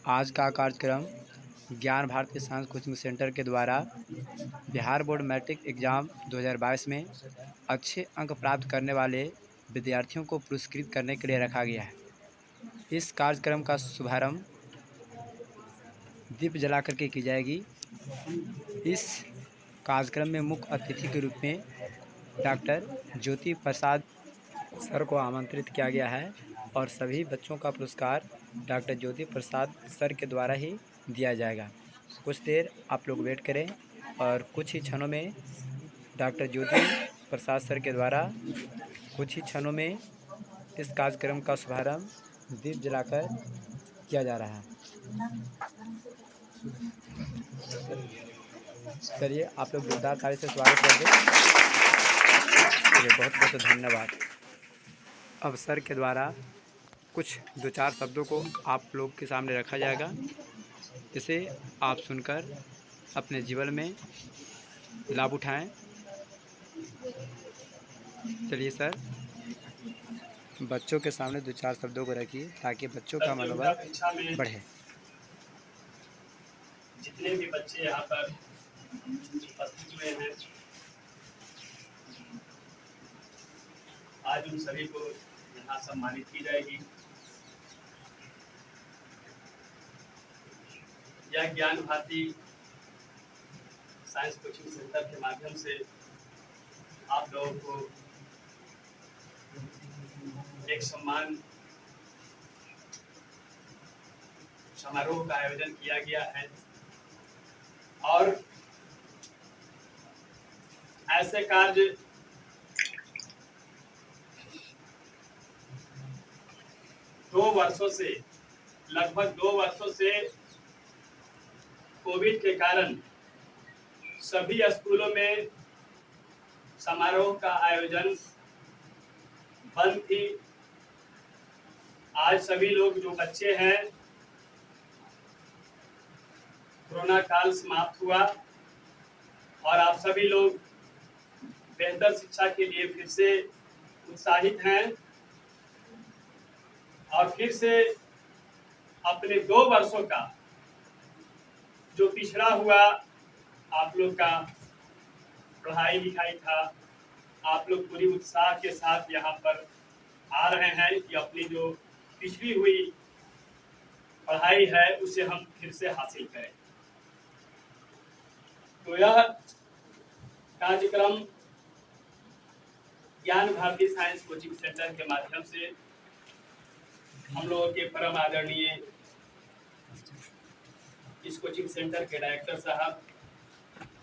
आज का कार्यक्रम ज्ञान भारती साइंस कोचिंग सेंटर के द्वारा बिहार बोर्ड मैट्रिक एग्ज़ाम 2022 में अच्छे अंक प्राप्त करने वाले विद्यार्थियों को पुरस्कृत करने के लिए रखा गया है। इस कार्यक्रम का शुभारंभ दीप जला करके की जाएगी। इस कार्यक्रम में मुख्य अतिथि के रूप में डॉक्टर ज्योति प्रसाद सर को आमंत्रित किया गया है और सभी बच्चों का पुरस्कार डॉक्टर ज्योति प्रसाद सर के द्वारा ही दिया जाएगा। कुछ देर आप लोग वेट करें और कुछ ही क्षणों में डॉक्टर ज्योति प्रसाद सर के द्वारा कुछ ही क्षणों में इस कार्यक्रम का शुभारंभ दीप जलाकर किया जा रहा है। चलिए आप लोग जोरदार ताली से स्वागत कर दें। बहुत बहुत धन्यवाद। अब सर के द्वारा कुछ दो चार शब्दों को आप लोग के सामने रखा जाएगा, जिसे आप सुनकर अपने जीवन में लाभ उठाएं। चलिए सर, बच्चों के सामने दो चार शब्दों को रखिए ताकि बच्चों का मनोबल बढ़े। जितने भी बच्चे यहाँ पर उपस्थित हुए हैं, आज उन सभी को यहाँ सम्मानित की जाएगी। यह ज्ञान भारती साइंस कोचिंग सेंटर के माध्यम से आप लोगों को एक सम्मान समारोह का आयोजन किया गया है और ऐसे कार्य लगभग दो वर्षों से कोविड के कारण सभी स्कूलों में समारोह का आयोजन बंद थी। आज सभी लोग जो बच्चे हैं, कोरोना काल समाप्त हुआ और आप सभी लोग बेहतर शिक्षा के लिए फिर से उत्साहित हैं और फिर से अपने 2 वर्षों का जो पिछड़ा हुआ आप लोग का पढ़ाई लिखाई था, आप लोग पूरी उत्साह के साथ यहाँ पर आ रहे हैं कि अपनी जो पिछड़ी हुई पढ़ाई है उसे हम फिर से हासिल करें। तो यह कार्यक्रम ज्ञान भारती साइंस कोचिंग सेंटर के माध्यम से हम लोगों के परम आदरणीय इस कोचिंग सेंटर के डायरेक्टर साहब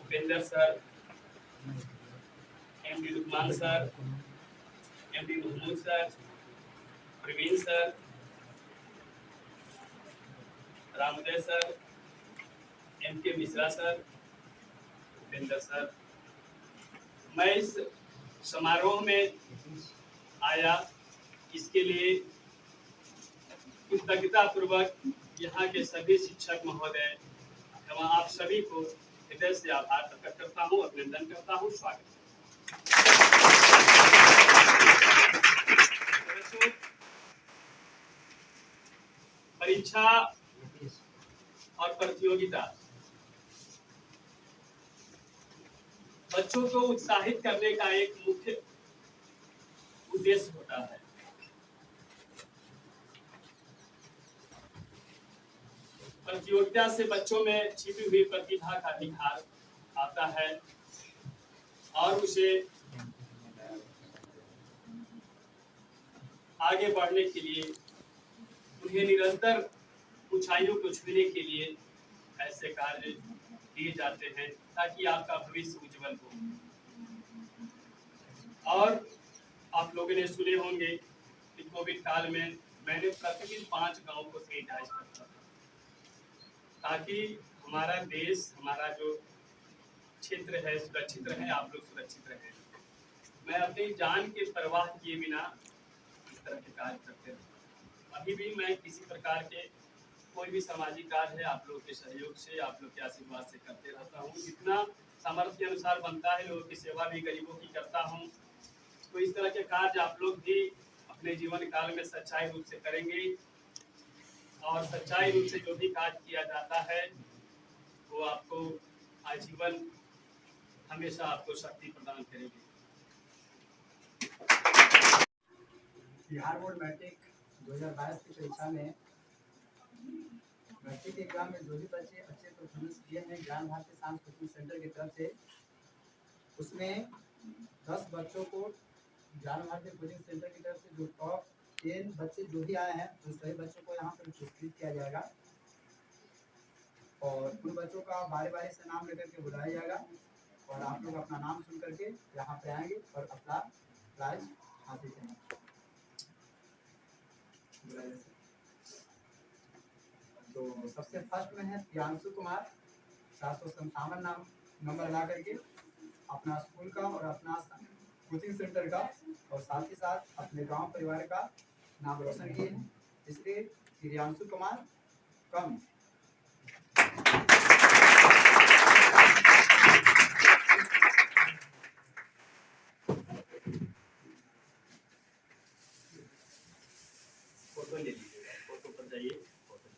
Upendra sir, MD Lukman sir, MD Mahmood sir, Praveen sir, Ramoday sir, MK Mishra sir, Upendra sir, मैं इस समारोह में आया इसके लिए कृतज्ञता पूर्वक यहाँ के सभी शिक्षक महोदय एवं आप सभी को हृदय से आभार प्रकट करता हूँ, अभिनंदन करता हूँ, स्वागत। परीक्षा और प्रतियोगिता बच्चों को उत्साहित करने का एक मुख्य उद्देश्य होता है। प्रतियोगिता से बच्चों में छिपी हुई प्रतिभा का निखार आता है और उसे आगे बढ़ने के लिए, उन्हें निरंतर ऊंचाइयों को छूने के लिए ऐसे कार्य किए जाते हैं ताकि आपका भविष्य उज्जवल हो। और आप लोगों ने सुने होंगे कि कोविड काल में मैंने प्रतिदिन 5 गांव को सैनिटाइज करता था ताकि हमारा देश, हमारा जो क्षेत्र है सुरक्षित रहे, आप लोग सुरक्षित रहे। मैं अपनी जान के परवाह किए बिना इस तरह के कार्य करते रहता हूँ। अभी भी मैं किसी प्रकार के कोई भी सामाजिक कार्य है आप लोग के सहयोग से, आप लोग के आशीर्वाद से करते रहता हूँ। जितना सामर्थ्य के अनुसार बनता है लोगों की सेवा भी, गरीबों की करता हूँ। तो इस तरह के कार्य आप लोग भी अपने जीवन काल में सच्चाई रूप से करेंगे और सच्चाई रूप से जो भी कार्य किया जाता है वो आपको आजीवन हमेशा आपको शक्ति प्रदान करेगी। बिहार बोर्ड मैट्रिक 2022 की परीक्षा में मैट्रिक एग्जाम में जो भी बच्चे अच्छे परफॉर्मेंस किए हैं ज्ञान भारती सांस कोचिंग सेंटर की तरफ से, उसमें 10 बच्चों को ज्ञान भारती कोचिंग सेंटर की तरफ से जो टॉप 10 बच्चे जो भी आए हैं उन सभी बच्चों को यहाँ पर पुरस्कृत किया जाएगा और उन बच्चों का बारी बारी से नाम लेकर के बुलाया जाएगा और आप लोग अपना नाम सुन करके यहाँ पे आएंगे और अपना प्राइज हासिल करेंगे। तो सबसे फर्स्ट में है प्रियांशु कुमार, 457 नंबर ला करके अपना स्कूल का और अपना कोचिंग सेंटर का और साथ ही साथ अपने गांव परिवार का नाम रोशन किए हैं, इसलिए प्रियांशु कुमार कम। फोटो ले लीजिएगा, फोटो पर जाइए, फोटो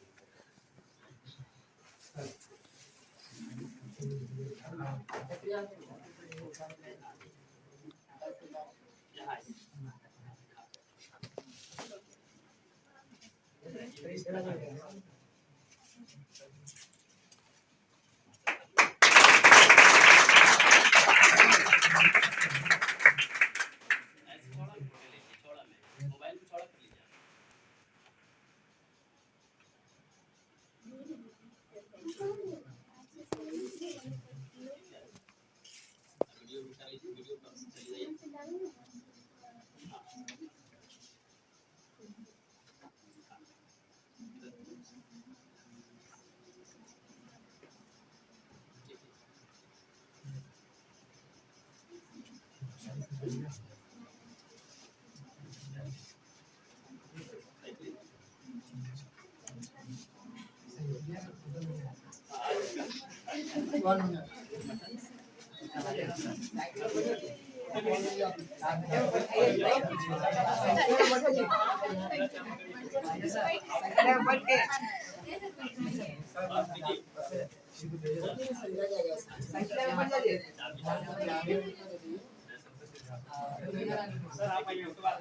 सर आप आइए, उसके बाद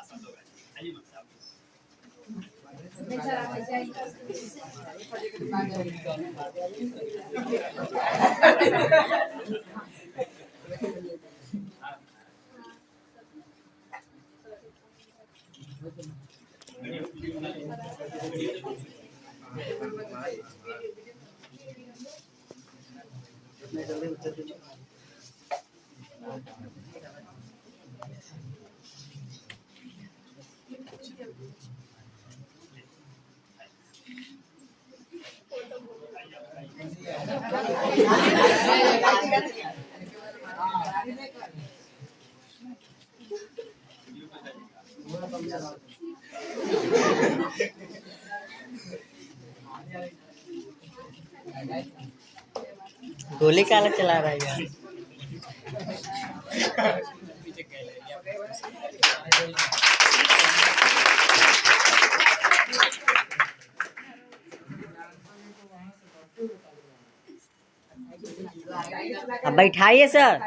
सब लोग आइए मत आप। गोली काला चला रहा है यार। अब बैठाइए सर।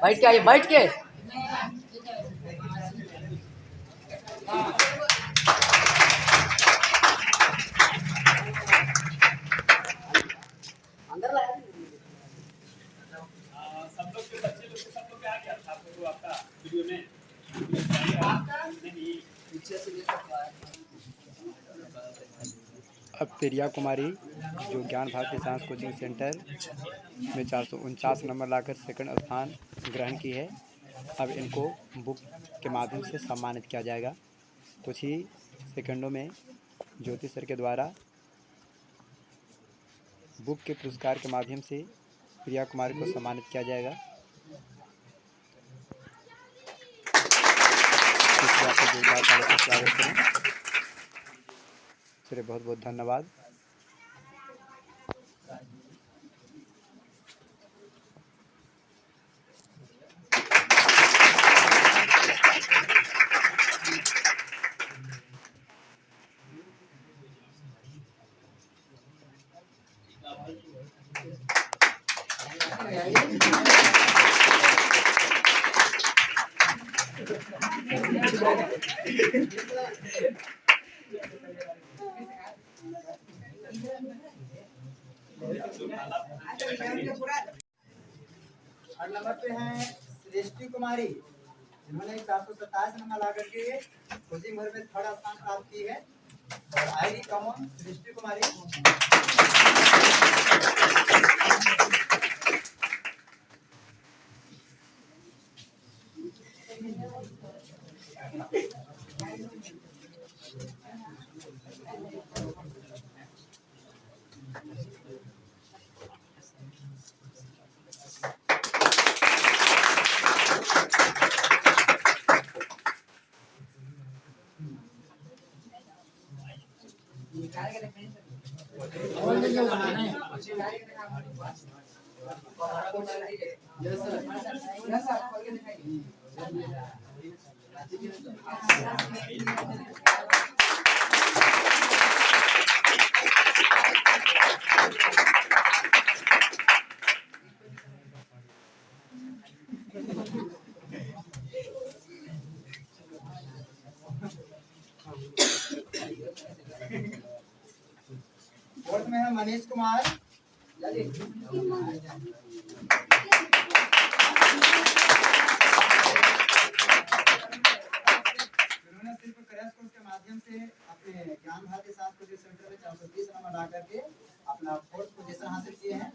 बैठ के आइए, बैठ के। सब लोग के बच्चे लोग के सब लोग आ गया था आपको आपका वीडियो में। अब प्रिया कुमारी जो ज्ञान भारती साइंस कोचिंग सेंटर में 449 नंबर लाकर सेकंड स्थान ग्रहण की है। अब इनको बुक के माध्यम से सम्मानित किया जाएगा। कुछ ही सेकंडों में ज्योति सर के द्वारा बुक के पुरस्कार के माध्यम से प्रिया कुमारी को सम्मानित किया जाएगा। चलिए, बहुत बहुत धन्यवाद। और नंबर पे हैं सृष्टि कुमारी, जिन्होंने 427 नंबर ला करके कोचिंग भर में थर्ड स्थान प्राप्त की है। और आईडी कॉमन सृष्टि कुमारी। फोर्थ में है मनीष कुमार। उन्होंने सिर्फ क्रैश कोर्स के माध्यम से अपने ज्ञान भारती साइंस कोचिंग सेंटर में 420 नंबर ला करके अपना फोर्थ पोजीशन हासिल किए हैं।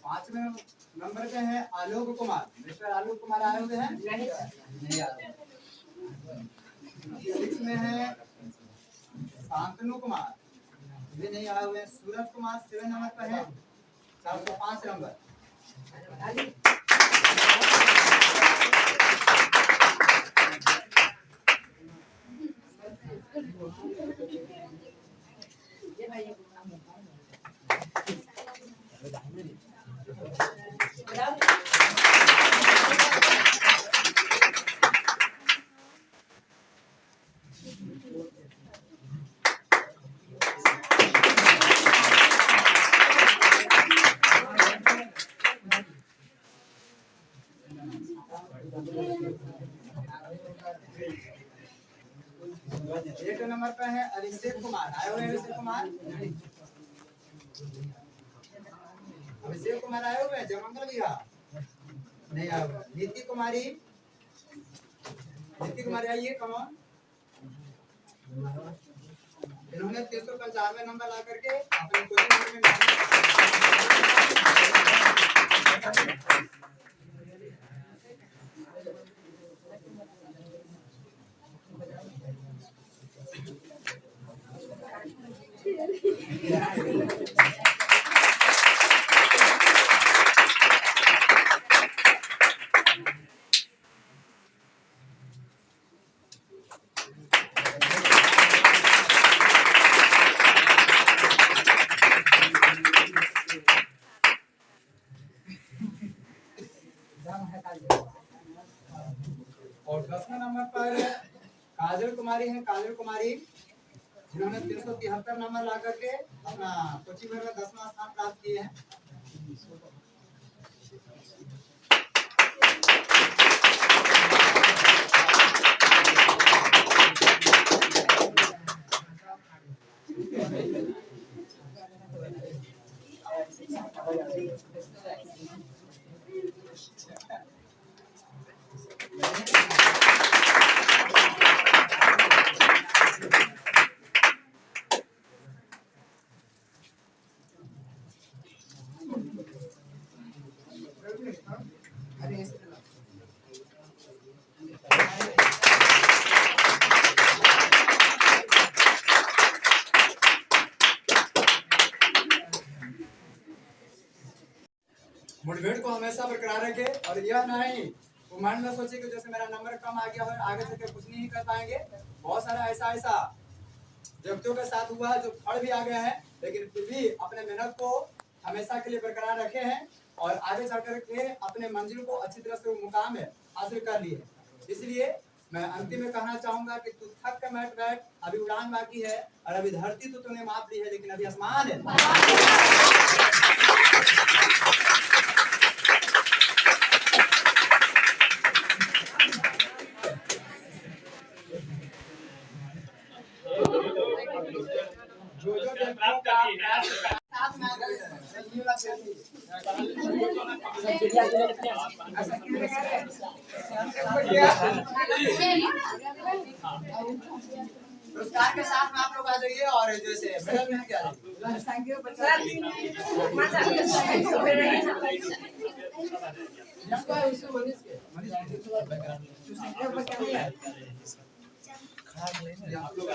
पांचवें नंबर पे है आलोक कुमार। मिस्टर आलोक कुमार आए हुए हैं? नहीं आए। सिक्स में है शांतनु कुमार, ये नहीं आए हुए हैं। सूरज कुमार 7 नंबर पर है, 405 नंबर। एक नंबर पे है अभिषेक कुमार। आए हुए अभिषेक कुमार? अभिषेक कुमार आए हुए हैं जयमंगल भैया? नहीं आए हुए। नीति कुमारी, नीति कुमारी आइए, कमॉन। इन्होंने 395 नंबर ला करके अपने कोचिंग में और 10वें नंबर पर काजल कुमारी हैं, काजल कुमारी, जिन्होंने 373 नंबर ला करके अपना कोचिंग में 10वां स्थान प्राप्त किए हैं। मुठभेड़ को हमेशा बरकरार रखे और यह नहीं वो मन में सोचे कि जैसे मेरा नंबर कम आ गया है आगे चलकर कुछ नहीं कर पाएंगे। बहुत सारा ऐसा व्यक्तियों के साथ हुआ है जो फड़ भी आ गए हैं, लेकिन फिर भी अपने मेहनत को हमेशा के लिए बरकरार रखे हैं और आगे चल करके अपने मंजिल को अच्छी तरह से मुकाम हासिल कर लिए। इसलिए मैं अंतिम में कहना चाहूंगा कि तू थक के बैठ, अभी उड़ान बाकी है और अभी धरती तो तूने माप ली है, लेकिन अभी आसमान है। पुरस्कार के साथ में आप लोग आ जाइए और जैसे मेडल मिल गया। आप लोग यहाँ आ जाइए, आप लोग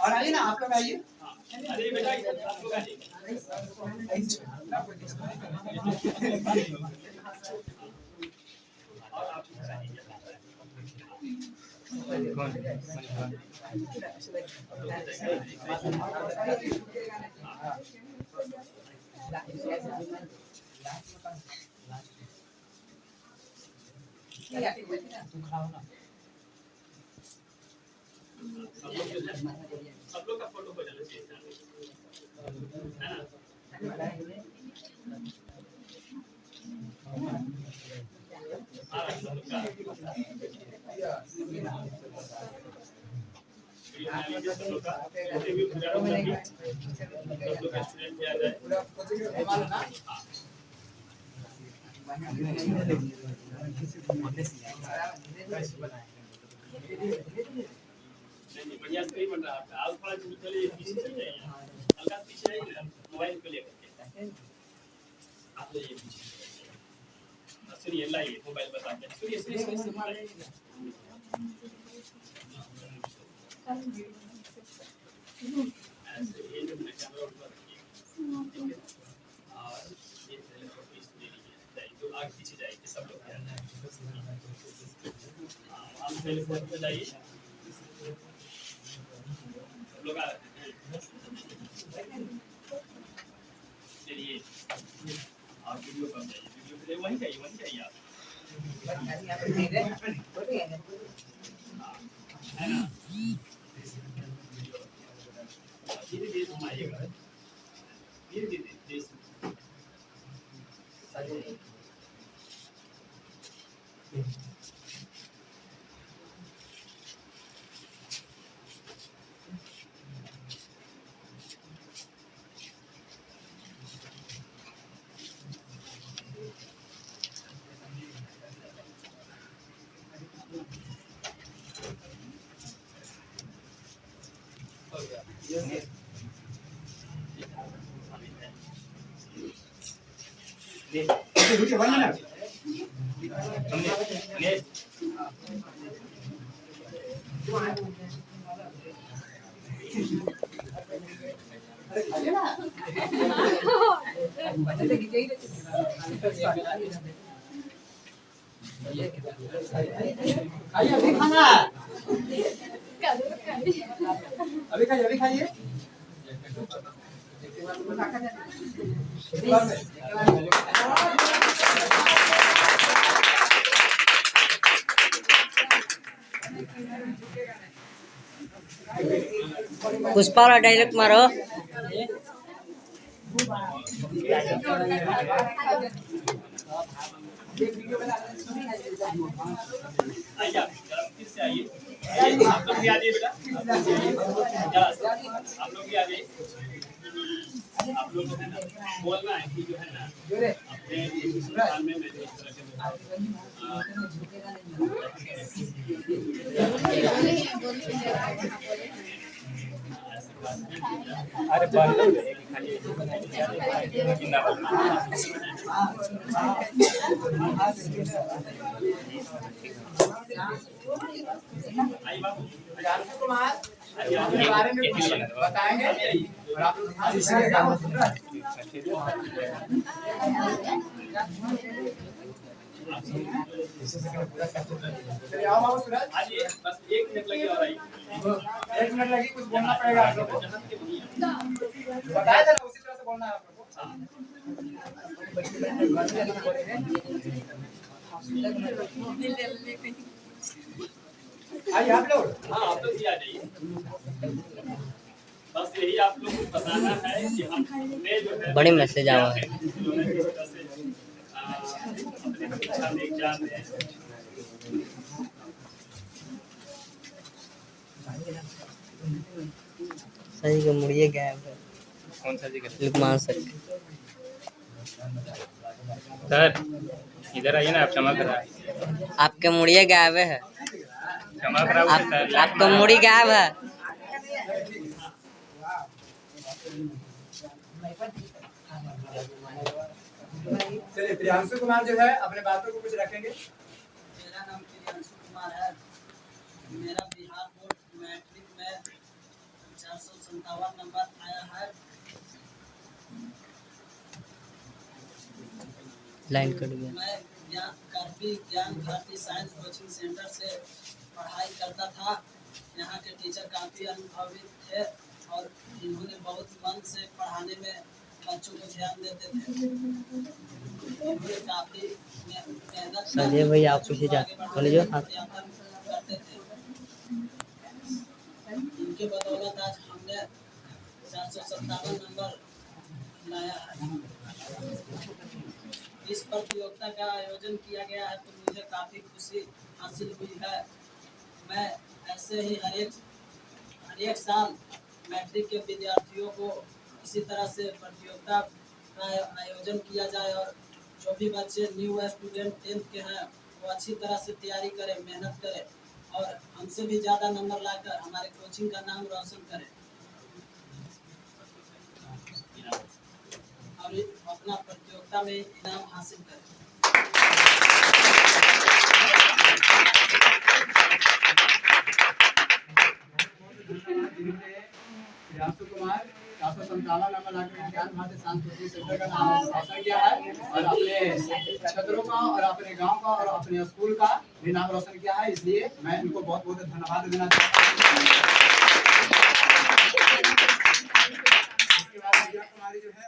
और आइए ना, आप लोग आइए। अरे बेटा आप लोग आइए। सब लोग का फोटो हो जाना चाहिए, है ना? बढ़िया से बन रहा है। आप थोड़ा चलिए पीछे चले जाइए, हल्का पीछे आइए ना, मोबाइल को लेकर के आप लोग ये पीछे सुनिए, लाइए मोबाइल बताते हैं, सुनिए सुनिए सुनिए ऐसे ये जो मैं कैमरा ऑन कर रखिए और ये पहले को पीछे ले लीजिए, जाइए तो आगे पीछे जाइए, सब लोग ध्यान दें। आप पहले फोन पे जाइए, सब लोग आ रहे हैं। चलिए आप वीडियो कब जाइए, वीडियो के लिए वहीं जाइए आप, है ना? धीरे धीरे घुमाइएगा, धीरे धीरे रुकिए 1 मिनट। हमने अरे खाइए ना। खाइए, अभी खाना है। अभी खाइए, अभी खाइए। पुष्पा वाला डायलॉग मारो। आइए आप फिर से आइए। आप लोग भी आ जाइए बेटा, आप लोग भी आ जाइए। आप लोग है ना बोलना है कि जो है ना अपने हिंदुस्तान में मैं इस तरह अरे जानकी कुमार अपने बारे में कुछ बताएंगे और आप लोग ध्यान दीजिएगा। चलिए आओ बाबू सूरज। आइए, बस 1 मिनट लगे और आइए। 1 मिनट लगी, कुछ बोलना पड़ेगा आप लोग को। बताया था ना, उसी तरह से बोलना है आप लोग को। आइए आप लोग। हाँ, आप लोग भी आ जाइए। बस यही आप लोग को बताना है कि हमने जो है बड़ी मैसेज आवा है। अपने शिक्षा में एग्जाम में सही के मुड़िए गायब है। कौन सा जी लुकमान सर इधर आइए ना, आप चमक रहा है। आपके मुड़िए गायब है। चमक रहा है सर। आपका मुड़ी गायब है। चलिए प्रियांशु कुमार जो है अपने बातों को कुछ रखेंगे। मेरा नाम प्रियांशु कुमार है। मेरा बिहार बोर्ड मैट्रिक में 457 नंबर आया है। लाइन कट गया। मैं ज्ञान भारती साइंस कोचिंग सेंटर से पढ़ाई करता था। यहाँ के टीचर काफ़ी अनुभवी थे और इन्होंने बहुत मन से पढ़ाने में बच्चों को ध्यान देते थे। इन्होंने काफ़ी मेहनत संजय भाई आप पीछे जा बोले जो करते थे। इनके बदौलत आज हमने 457 नंबर लाया है। इस प्रतियोगिता का आयोजन किया गया है तो मुझे काफ़ी खुशी हासिल हुई है। मैं ऐसे ही हर एक साल मैट्रिक के विद्यार्थियों को इसी तरह से प्रतियोगिता का आयोजन किया जाए और जो भी बच्चे न्यू स्टूडेंट 10th के हैं वो अच्छी तरह से तैयारी करें, मेहनत करें और हमसे भी ज़्यादा नंबर लाकर हमारे कोचिंग का नाम रोशन करें और अपना प्रतियोगिता में इनाम हासिल करें। प्रियांशु कुमार 457 नंबर लाकर ज्ञान भारती साइंस कोचिंग सेंटर का नाम रोशन किया है और अपने छात्रों का और अपने गांव का और अपने स्कूल का भी नाम रोशन किया है। इसलिए मैं इनको बहुत बहुत धन्यवाद देना चाहता हूँ। इसके बाद भैया कुमारी जो है